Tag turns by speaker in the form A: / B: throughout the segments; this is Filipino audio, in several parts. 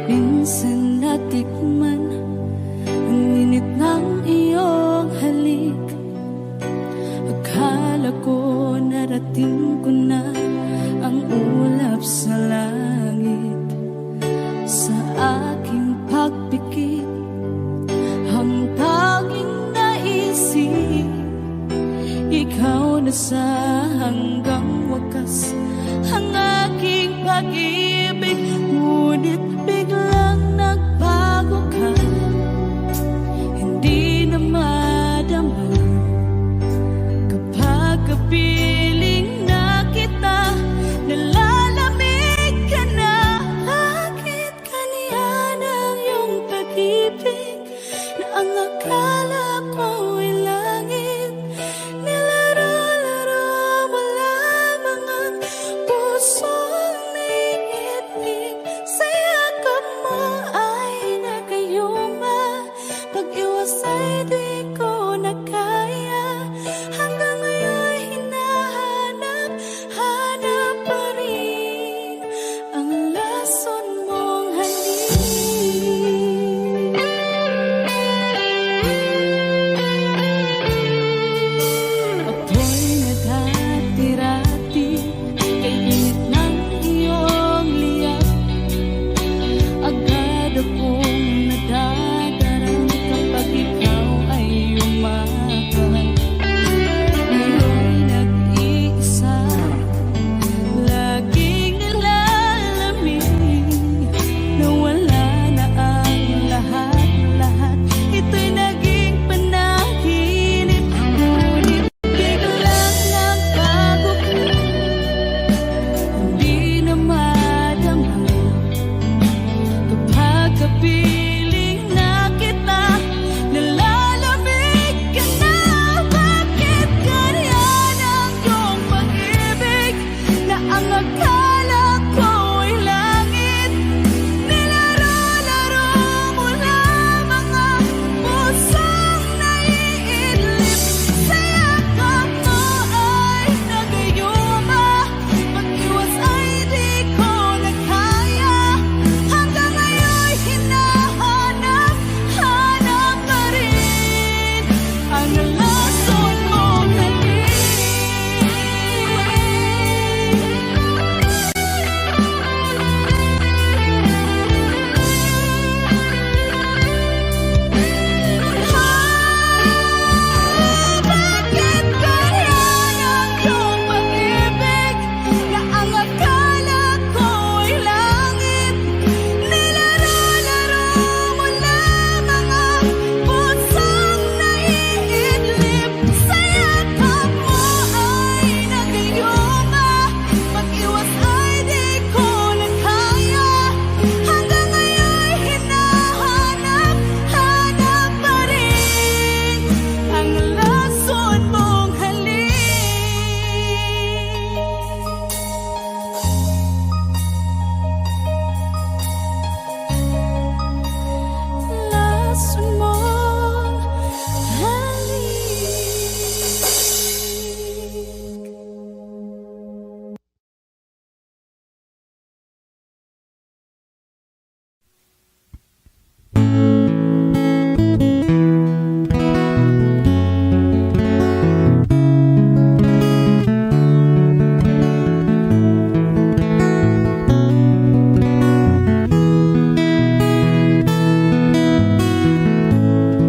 A: Minsan natikman ang init ng iyong halik. Akala ko narating ko na ang ulap sa langit. Sa aking pagpikit, ang tanging naisip, ikaw na sa hanggang wakas ang aking pag-ibig. Ngunit biglang nagbago ka, hindi na madama kapag kapiling na kita. Nalalamig ka na, bakit kaniyan ang iyong pag-ibig na ang akala ko'y langit? Nilaro-laro mo lamang ang pusong naiibig. Sa yakap mo ay nagayuma, pag-iwas ay di ko na kaya. Hanggang ngayon hinahanap, hanap pa rin ang lason mong halik. Ako'y naghatirati kay init ng iyong liyak. Agad akong nadadarang kapag ikaw ay umakan. Ngayon nag-iisa, laging nilalamig, nawala na ang lahat-lahat. Ito'y naging panaginip. Ngunit biglang nagbago ka, hindi na madama kapag kapiling na kita. Nalalamig ka na, bakit ganyan ang iyong pag-ibig na ang akala ko'y langit? Nilaro-laro mo lamang ang pusong naiidlip. Sa yakap mo ay nagayuma, pag-iwas ay di ko na kaya. Hanggang ngayon hinahanap, hanap pa rin ang lason mong halik. Bakit ganyan ang iyong pag-ibig na ang akala ko'y langit? Nilaro-laro mo lamang ang pusong naiidlip. Sa yakap mo ay nagayuma, pag-iwas ay di ko na kaya. Hanggang ngayon hinahanap, hanap pa rin ang lason mong halik. Lason mong halik.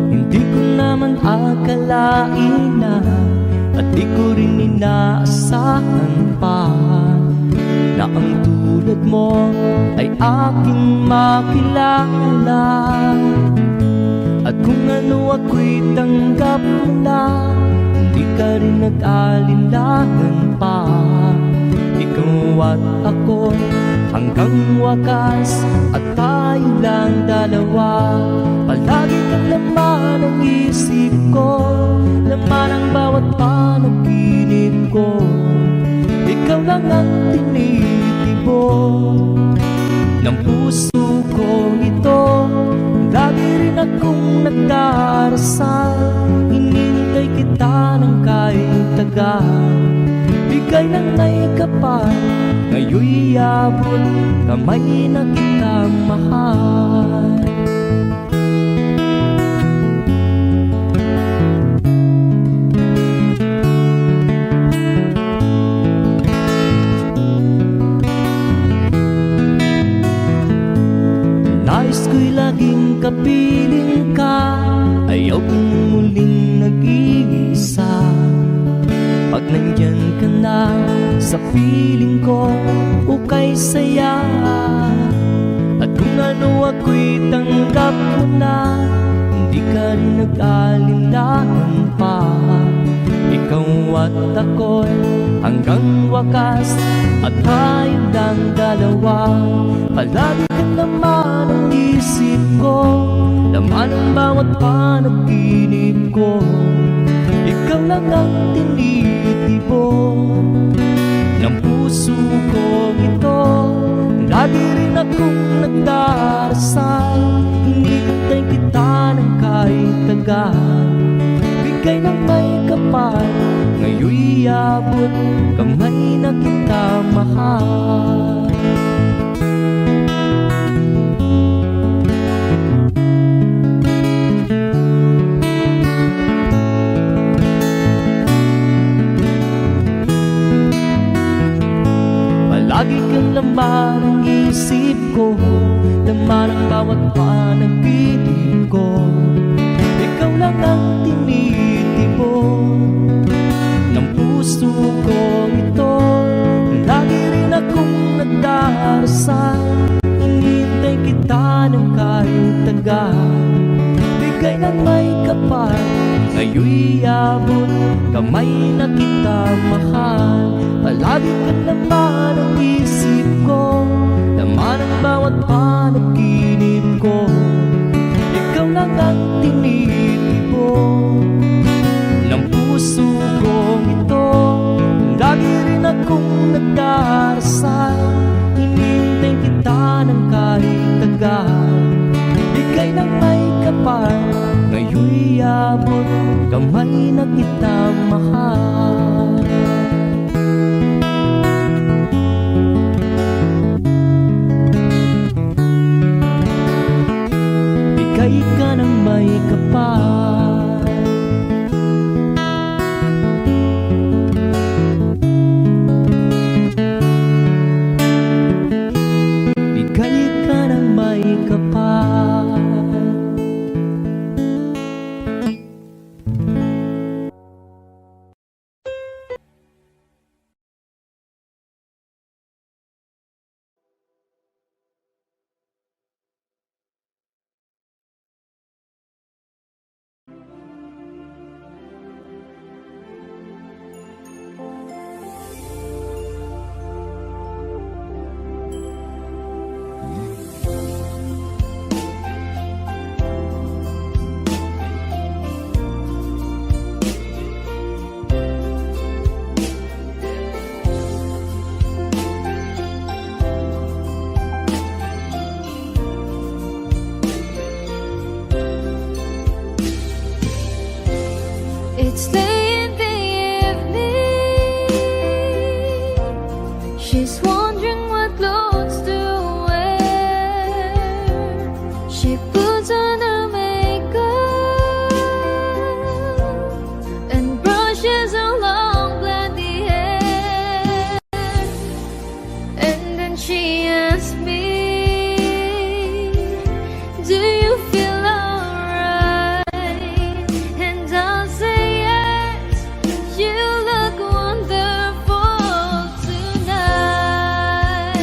B: Hindi ko naman akalain na, at di ko rin inaasahan pa, na ang tulad mo ay aking makilala. At kung ano ako'y tanggap mo na, hindi ka rin nag-alinlangan pa. Ikaw at ako hanggang wakas, at tayo lang dalawa. Palagi kang laman ng isip ko, laman ang bawat panaginip ko. Ikaw lang ang tinitibo ng puso ko ito. Lagi rin akong nagdarasal, hinintay kita ng kahit tagal. Bigay ng may kapal, ngayon'y abot kamay na kita mahal. Nais ko'y laging kapiling ka, ayaw kong muling nag-iisa. Pag nandyan ka na sa piling ko, ukay saya. At kung ano ako'y tanggap mo na, hindi ka rin nag-alinlangan pa. Ikaw at ako'y hanggang wakas, at tayong lang dalawa. Palagi ka naman ang isip ko, laman ang bawat panaginip ko. Ikaw lang ang tinitipon ng puso ko ito. Lagi rin akong nagdarasal, hinihintay kita ng kahit tagal. Bigay ng may kapal, ngayon'y abot kamay na kita mahal. Lagi kang laman ang isip ko, laman ang bawat panaginip ko. Ikaw lang ang tinitipon ng puso ko ito. Lagi rin akong nagdarasal, hinihintay kita ng kahit tagal. Bigay ng may kapal, ngayon'y abot kamay na kita mahal. Palagi ka naman ang isip ko, laman ang bawat panaginip ko. Ikaw lang ang tinitipon ng puso ko ito. Lagi rin akong nagdarasal, hinihintay kita ng kahit tagal. Bigay ng may kapal, ngayon'y abot kamay na kita mahal. Bigay ka ng may kapal, bigay ka ng may kapal.
A: It's late in the evening. She's wondering what clothes to wear. She puts on her makeup and brushes her long blondy hair. And then she asks me, do you feel alright? And I'll say, you look wonderful tonight.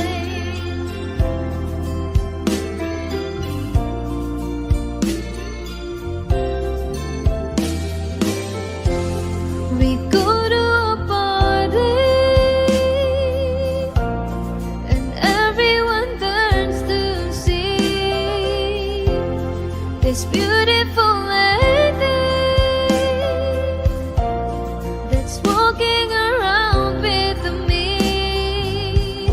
A: We go to a party and everyone turns to see this beautiful lady that's walking around with me.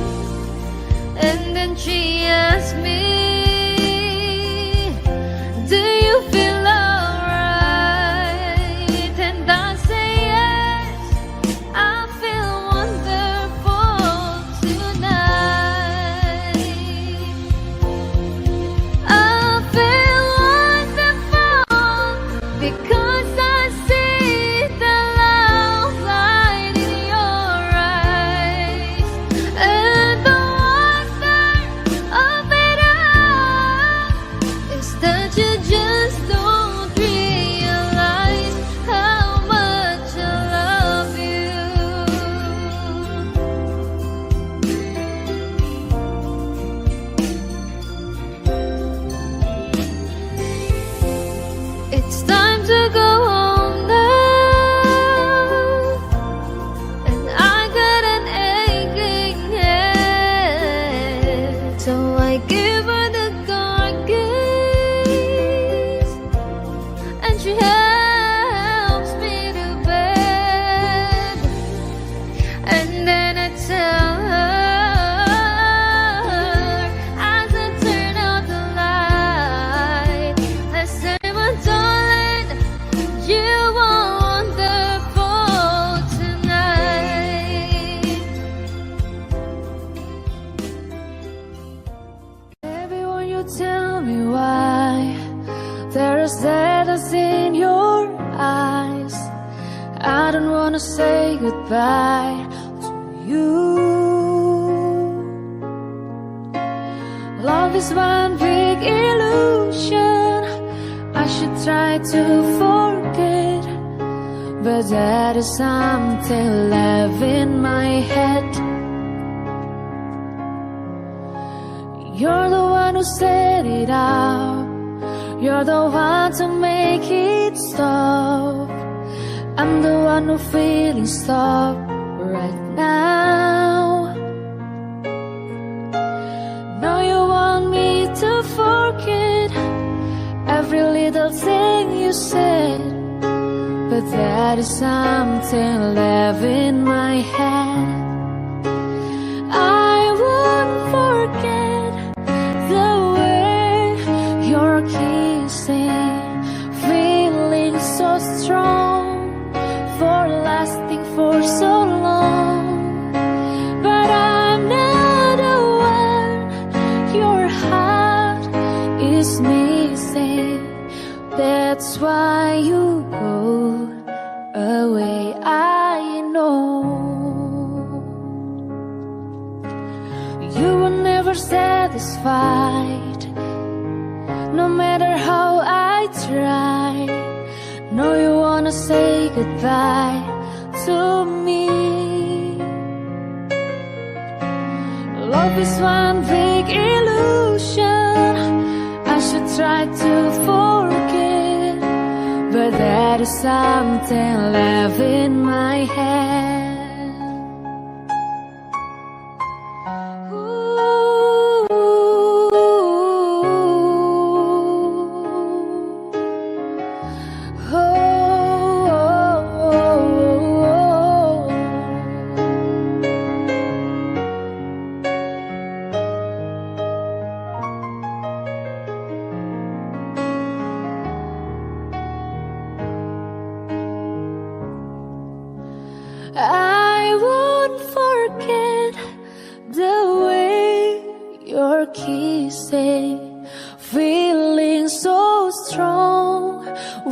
A: And then she asked me, do you feel alright? And I say yes, I feel wonderful tonight. It's time to go home now, and I got an aching head. So I give her the car keys, and she helps me to bed. And then I tell her, as I turn out the light, I say, my darling, you are wonderful tonight. Baby, won't you tell me why there is sadness in your eyes? I don't wanna say goodbye to you. Love is one big illusion. I should try to forget, but that is something left in my head. You're the one who set it up. You're the one to make it stop. I'm the one who feeling stop right now. Now you want me to forget every little thing you said, but that is something left in my head. I won't forget the way you're kissing, feeling so strong, for lasting for so long. But I'm not the one your heart is missing. That's why you go away, I know. You were never satisfied, no matter how I tried. No, you wanna say goodbye to me. Love is one big illusion. I should try to forget, but that is something left in my head. I won't forget the way you're kissing, feeling so strong,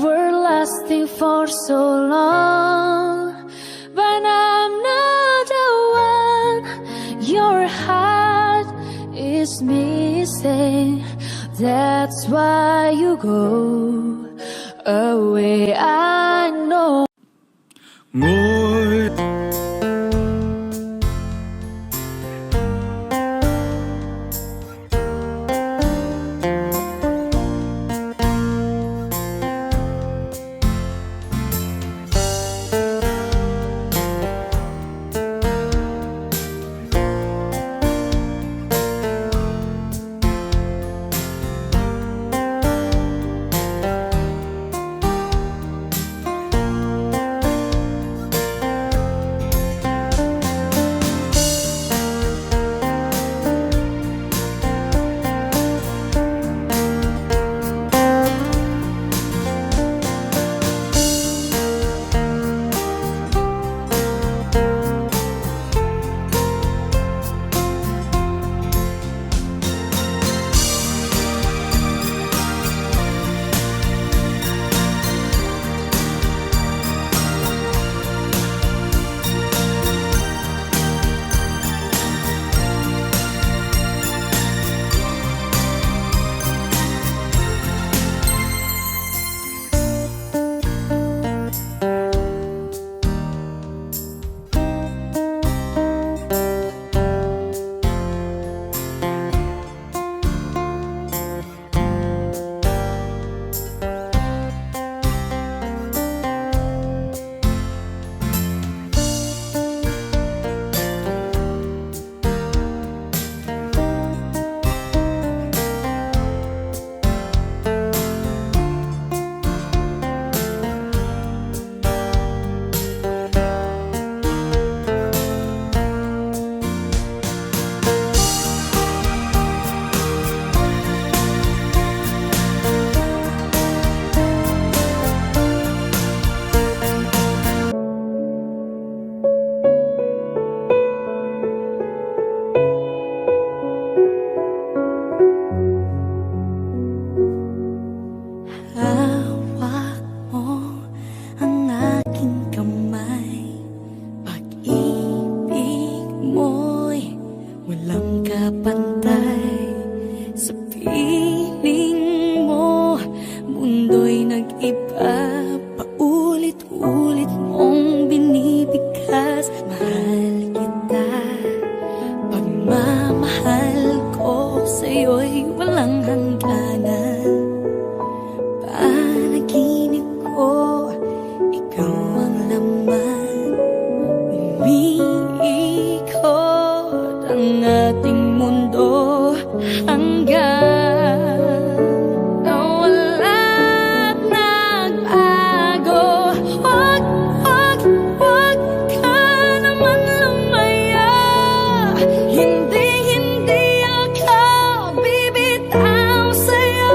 A: we're lasting for so long. But I'm not the one your heart is missing. That's why you go away, I know.
B: Ngồi
C: piling mo, mundo'y nag-iba. Paulit-ulit mong binibigkas. Mahal kita, pagmamahal ko sa'yo'y walang hangganan. Panaginip ko, ikaw ang laman. Umiikot ang ating mundo hanggang nawala at nagbago. Wag, wag, wag ka naman lumaya. Hindi, hindi ako bibitaw sa'yo.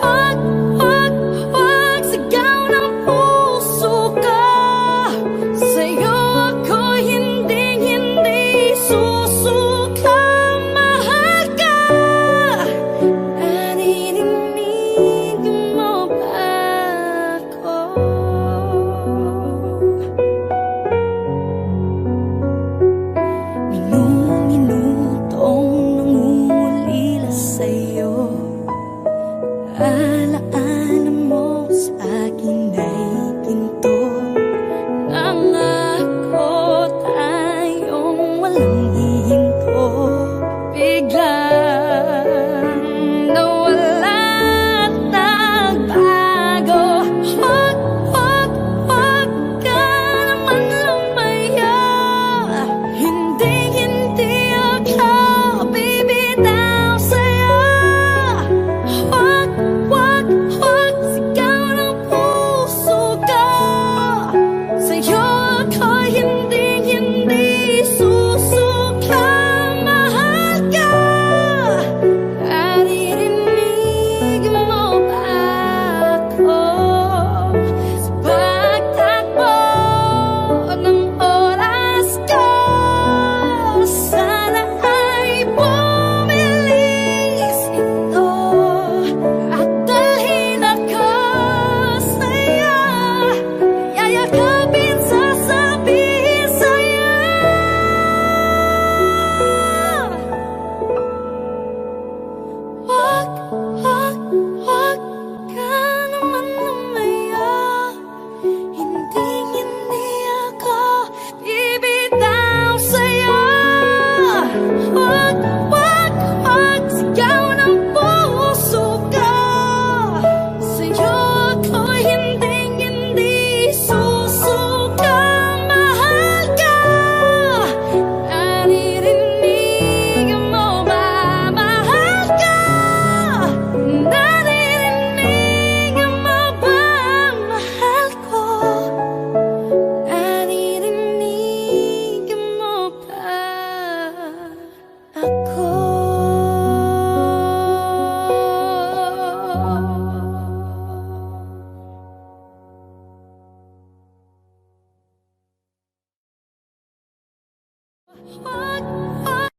C: Wag, wag, wag, sigaw ng puso ko. Sa'yo ako hindi, hindi susuka. Mahal ka, naririnig mo ba ako? Minu-minutong nangungulila sa'yo. Alaala mo sa akin ay ginto. Nangako tayong walang hihinto. Biglang nawala at nagbago. Wag, wag, wag ka naman lumaya. Hindi, hindi ako bibitaw sa'yo. Wag, wag, wag, sigaw ng puso ko. Sa'yo ako hindi, hindi susuka. Mahal ka, naririnig mo ba ako? Sa pagtakbo ng oras ko, sana ay bumilis ito at dalhin ako sa'yo. Yayakapin, sasabihin sa'yo. Wag, wag, wag ka naman lumaya. Hindi, hindi ako bibitaw sa'yo. Wag, wag, wag, sigaw ng puso ko. Sa'yo ako hindi, hindi susuka. Mahal ka, naririnig mo ba? Mahal ka, naririnig mo ba? Mahal ko, naririnig mo ba ako? Wag, wag.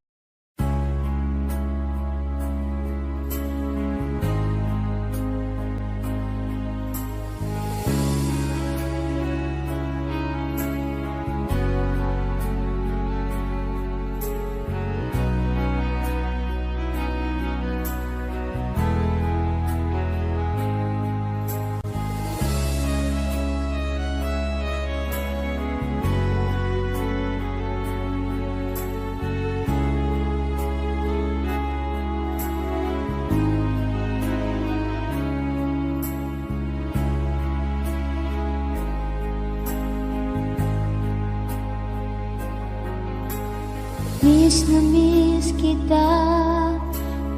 A: Miss na miss kita,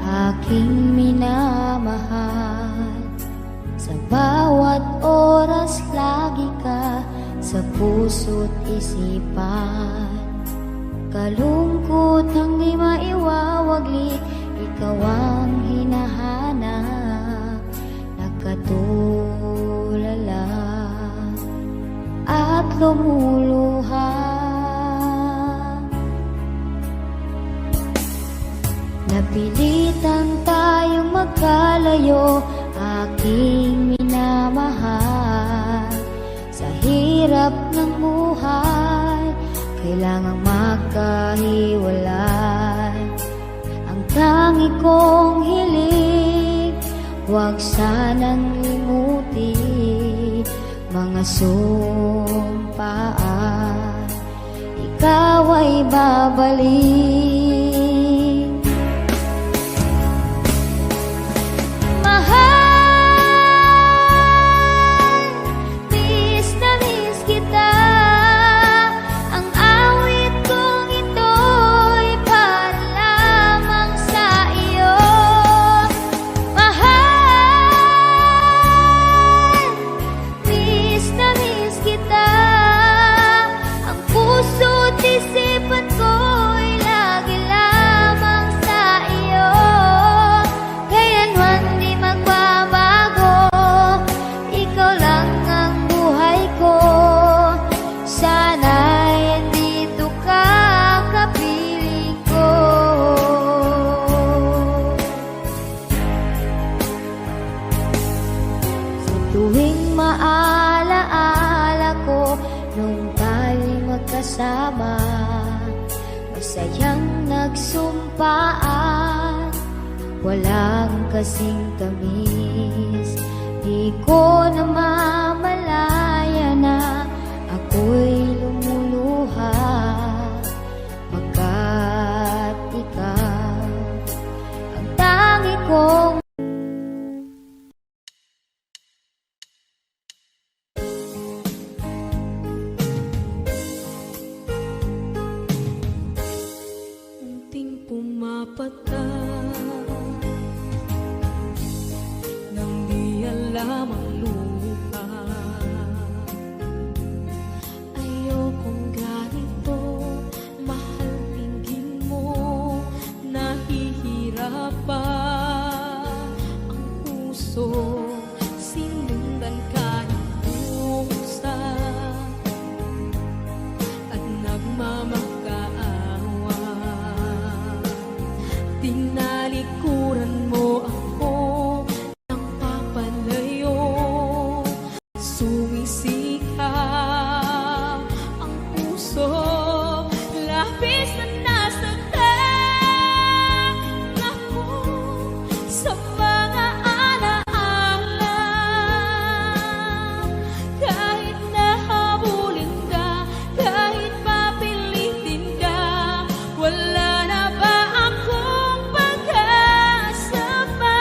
A: aking minamahal. Sa bawat oras lagi ka sa puso't isipan. Kalungkot ang di maiwawagli, ikaw ang hinahanap. Nagkatulala at lumuluha. Napilitan tayong magkalayo, aking minamahal. Sa hirap ng buhay, kailangang magkahiwalay. Ang tangi kong hiling, huwag sanang limutin mga sumpaan, ikaw ay babalik. Mahal, miss na miss kita. Ang awit kong ito'y para lamang sa iyo. Mahal, miss na miss kita. Ang puso't isipan ko'y lagi lamang sa iyo. Kailanman di magbabago, ikaw lang ang buhay ko. Sana'y andito ka kapiling ko. Sa tuwing maalaala ko nung tayo'y magkasama, masayang nagsumpaan, walang kasing tamis. Di ko namamalaya na ako'y lumuluha, pagkat ikaw ang tangi kong
C: Unting pumapatak nang di alam ang luha. Ayokong ganito, mahal, tingin mo, nahihirapan ang puso, sinundan ka ng pusa at nagmamakaawa. Tinalikuran mo ako ng papalayo, sumisikap ang puso, labis na nasaktan ako sa mga alaala. Kahit nahabulin ka, kahit papilitin ka, wala na ba akong pag-asa pa?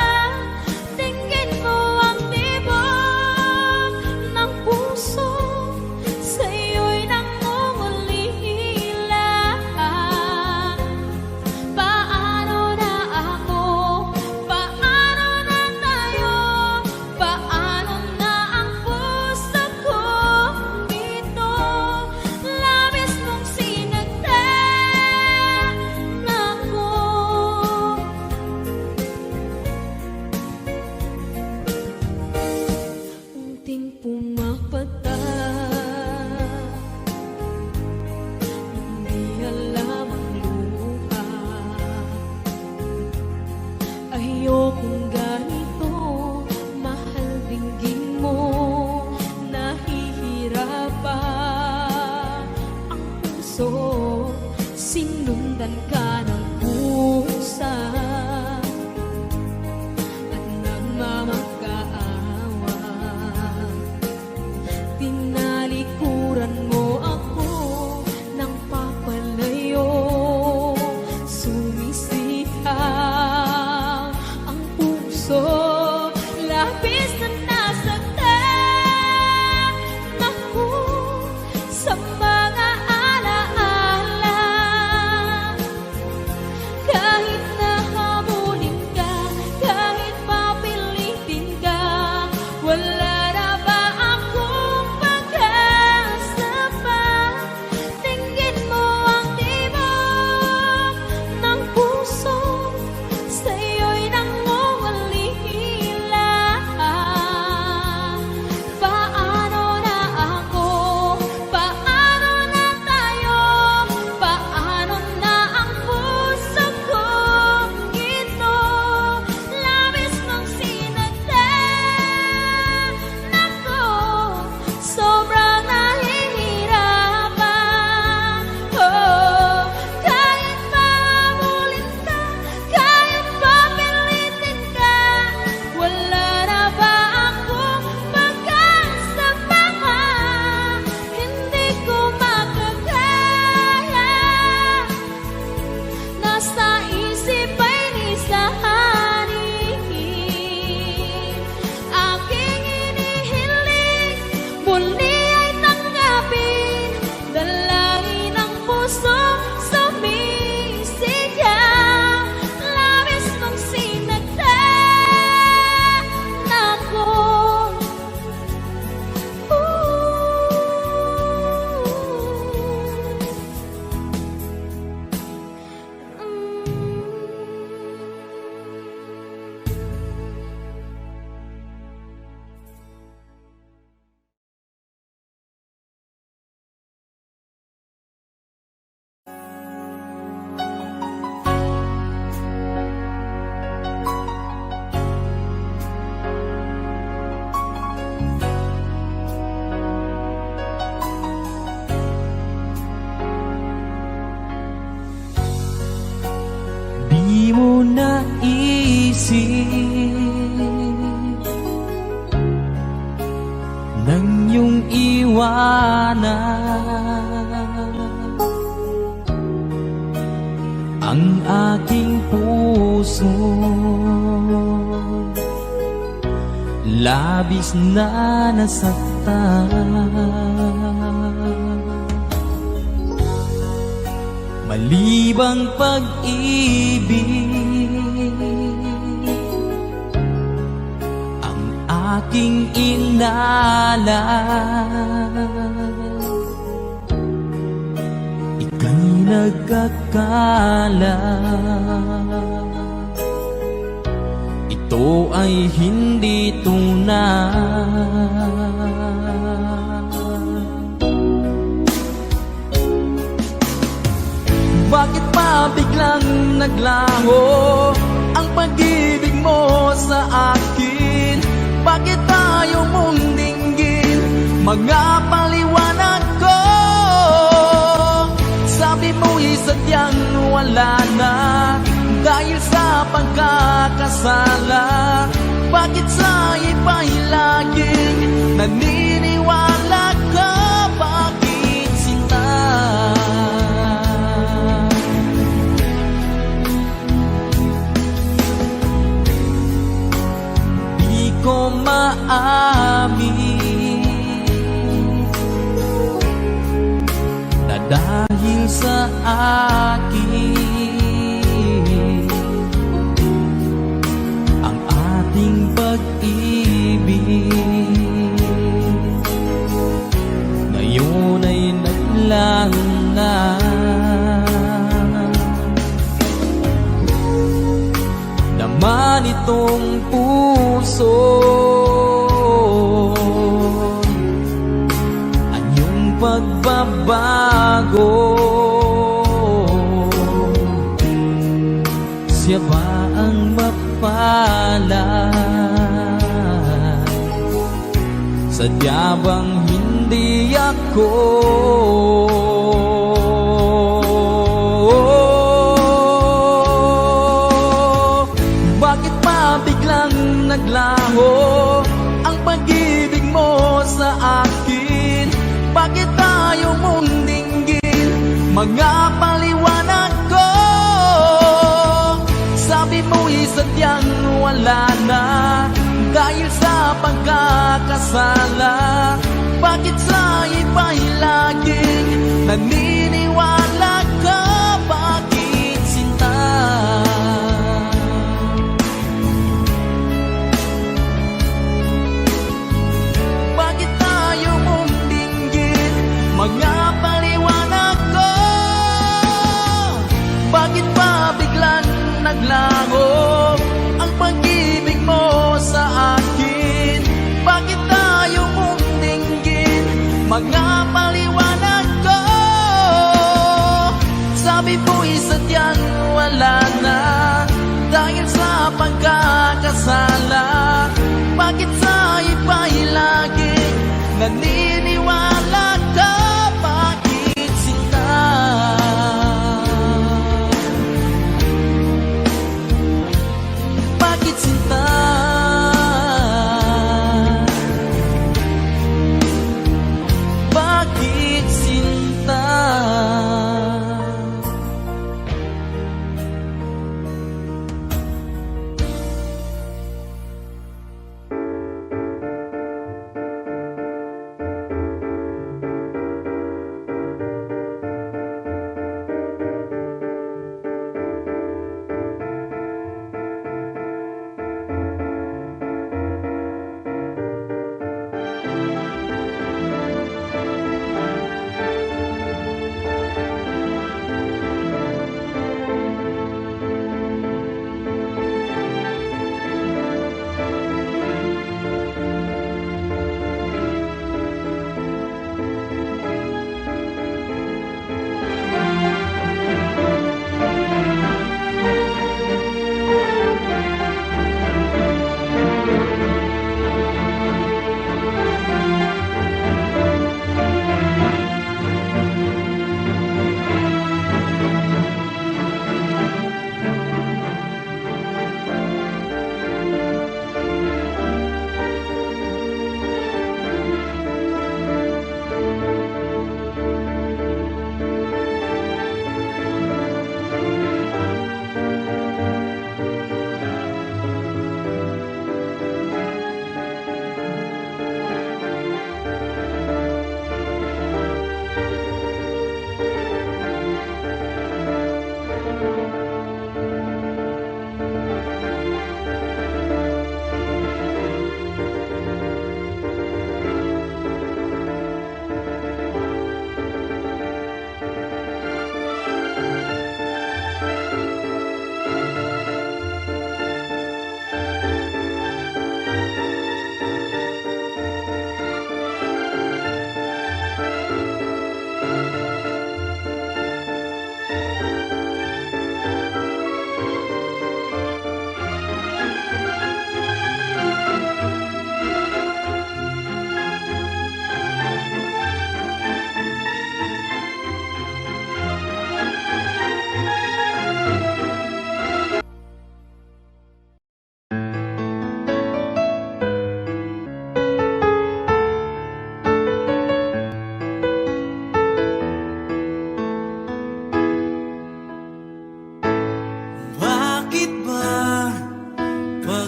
C: Tingin mo ang tibok ng puso, sa'yo'y nangungulila. Paano na ako? Paano na tayo? Paano na ang puso ko ito? Labis mong sinagtan ako. Unting pumapatak, hindi alam ang luha. Ayokong ganito, mahal, dinggin mo, nahihirapan ang puso, sinundan ka ng pusa at nagmamakaawa. Tinalikuran mo ako ng papalayo, sumisikap ang puso,
B: liwanag ang aking puso. Labis na nasaktan, malibang pag-ibig ang aking inalay. Ika'y nagkakala ito ay hindi tunay. Bakit pa biglang naglaho ang pag-ibig mo sa akin? Bakit tayo mong dinggin mga paliwanag ko? Sabi mo'y sadyang wala na dahil sa pagkakasala. Bakit sa iba'y laging naniniwala ka? Bakit sinta? Di ko maamin na dahil sa akin ang ating pag-ibig ngayon ay naglang na. Naman itong puso anyong pagbabago. Siya ba ang mapalad? Sadya bang hindi ako? Bakit pa biglang naglaho ang pag-ibig mo sa akin? Bakit tayo mong dinggin mga paliwanag ko? Sabi mo'y sadyang wala na dahil sa pagkakasala. Bakit sa iba'y laging naniniwala ka? Bakit sinta? Bakit tayo mong dinggin mga paliwanag ko? Bakit pa biglang naglaho ang pag-ibig mo sa akin? Bakit tayo mong dinggin mga paliwanag ko?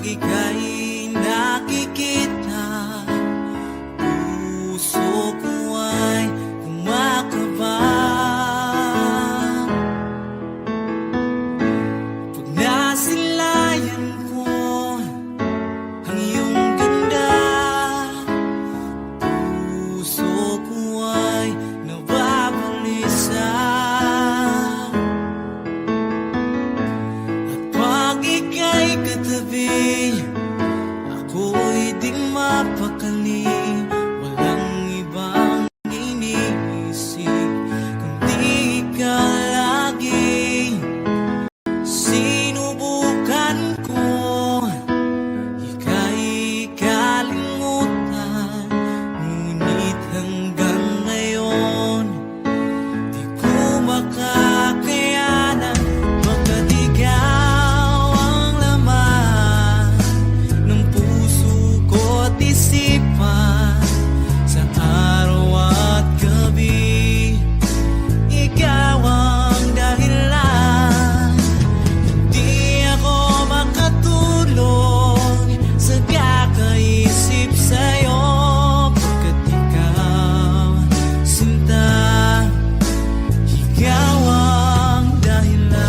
B: ika'y nakikita, puso ko ay kumakaba. Pag nasilayan ko ang iyong ganda, puso ko ay nababalisa. At pag ika'y katabi, ako'y di mapakali. Walang ibang iniisip kundi ikaw lagi. Sinubukan ko ika'y kalimutan, ngunit hanggang ngayon di ko makakayanan. Baga't ikaw ang laman ng puso ko't isipan, sa araw at gabi ikaw ang dahilan. Di ako makatulog sa kakaisip sa'yo, pagkat ikaw, sinta, ikaw ang dahilan.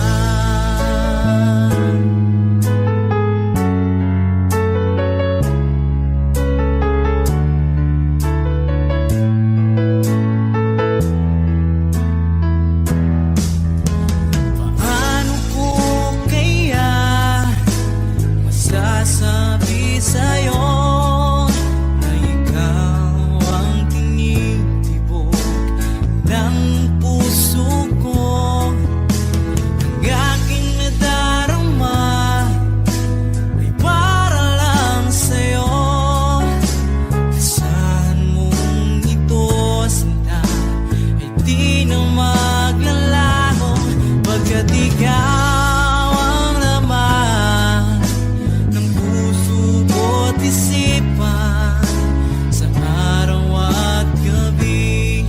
B: Paano ko kaya masasabi sa'yo na ikaw ang tinitibok ng puso ko? Ang aking nadarama ay para lang sa'yo. Asahan mong ito, sinta, ay di na maglalago, pagkat ikaw ang laman ng puso ko't isipan, sa araw at gabi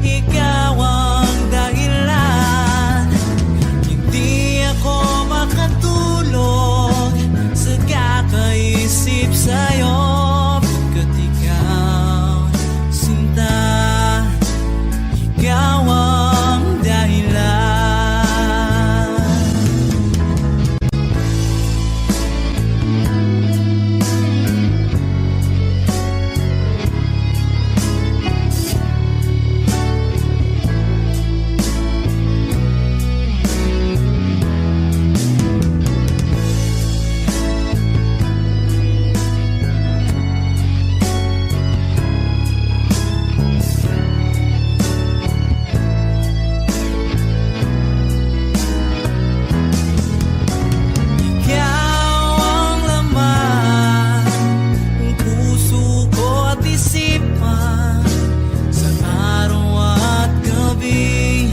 B: ikaw ang dahilan. Hindi ako makatulog sa kakaisip sa'yo, pagkat ikaw, sinta, ikaw ang dahilan. Ikaw ang laman ng puso ko't isipan, sa araw at gabi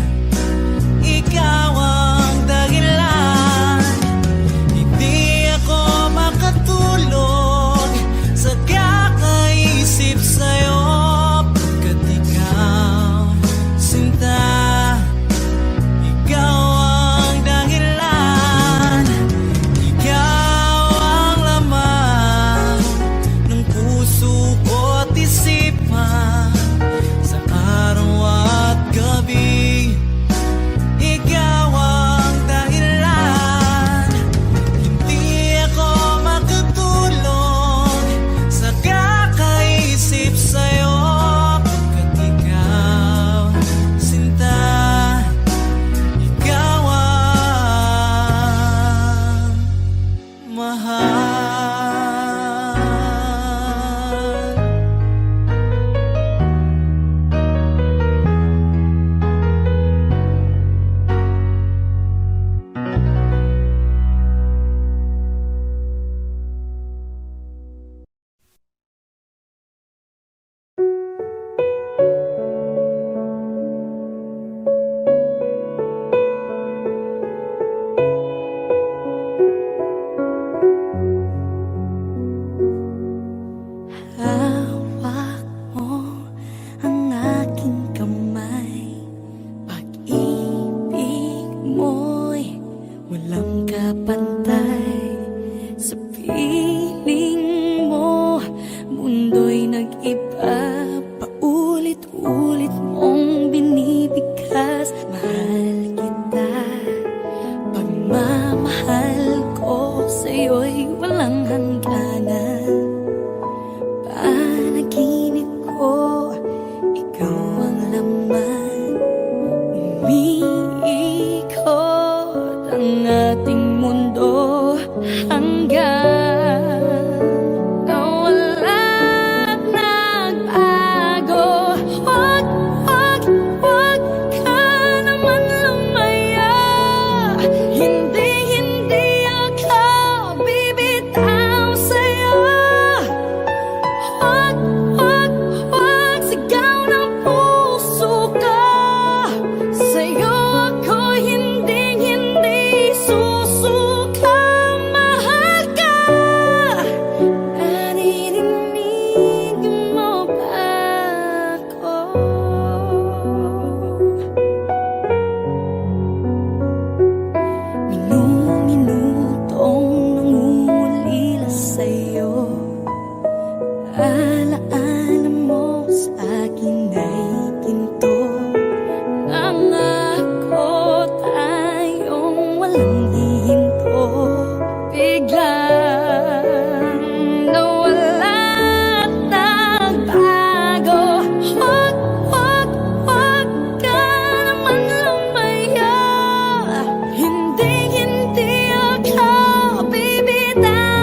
B: ikaw ang dahilan. Hindi ako makatulog sa kakaisip sa'yo, pagkat ikaw, sinta, ikaw ang dahilan. Ikaw ang laman ng puso ko't isipan, sa araw at gabi ikaw ang dahilan. Hindi ako makatulog sa kakaisip sa'yo, pagkat ikaw, sinta, ikaw ang mahal.
C: piling mo, mundo'y nag-iba. Paulit-ulit mong binibigkas. Mahal kita, pagmamahal ko sa'yo'y walang hangganan. Panaginip ko, ikaw ang laman. Umiikot ang ating mundo hanggang nawala at nagbago. Wag ka naman lumaya. Hindi ako bibitaw sa'yo. Wag sigaw ng puso ko. Sa'yo ako hindi susuka. Mahal ka. Naririnig mo ba ako? Minutong nangungulila sa'yo. Alaala mo sa akin ay ginto. Nangako tayong walang hihinto. Biglang nawala at nagbago. Wag ka naman lumaya. Hindi ako bibitaw